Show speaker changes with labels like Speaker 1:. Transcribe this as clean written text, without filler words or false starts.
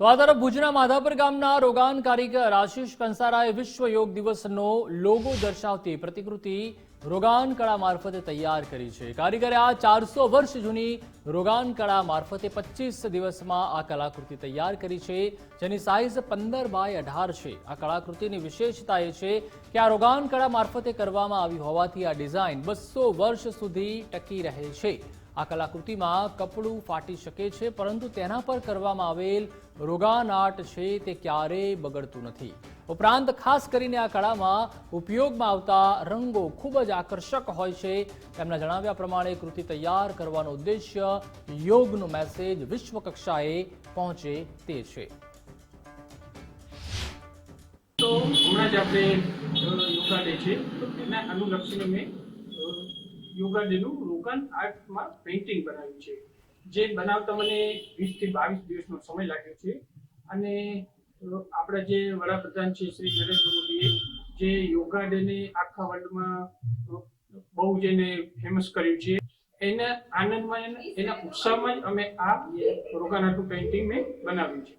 Speaker 1: તો આ તરફ ભુજના માધાપર ગામના રોગાન કારીગર આશીષ કંસારાએ વિશ્વ યોગ દિવસનો લોગો દર્શાવતી પ્રતિકૃતિ રોગાન કળા મારફતે તૈયાર કરી છે। કારીગરે આ 400 વર્ષ જૂની રોગાન કળા મારફતે 25 દિવસમાં આ કલાકૃતિ તૈયાર કરી છે, જેની સાઇઝ 15x18 છે। આ કલાકૃતિની વિશેષતા એ છે કે આ રોગાન કળા મારફતે કરવામાં આવી હોવાથી આ ડિઝાઇન 200 વર્ષ સુધી ટકી રહે છે। આ કલાકૃતિમાં કપડું ફાટી શકે છે, પરંતુ તેના પર કરવામાં આવેલ રોગાન આર્ટ છે તે ક્યારેય બગડતું નથી। ઉપરાંત ખાસ કરીને આ કળામાં ઉપયોગમાં આવતા રંગો ખૂબ જ આકર્ષક હોય છે। તેમના જણાવ્યા પ્રમાણે કૃતિ તૈયાર કરવાનો ઉદ્દેશ્ય યોગનો મેસેજ વિશ્વ કક્ષાએ પહોંચે તે છે।
Speaker 2: તો હમણાં જ આપણે યોગા ડે છે, તો એના અનુલક્ષીને મેં યોગા ડેનું રોગાન આર્ટમાં પેઇન્ટિંગ બનાવ્યું છે, જે બનાવતા મને 20 થી 22 દિવસનો સમય લાગ્યો છે। અને આપણા જે વડાપ્રધાન છે શ્રી નરેન્દ્ર મોદીએ જે યોગા ડેને આખા વર્લ્ડમાં બહુ જ એને ફેમસ કર્યું છે, એના આનંદમાં એના ઉત્સાહમાં જ અમે આ રોગાન આર્ટનું પેઇન્ટિંગ મેં બનાવ્યું છે।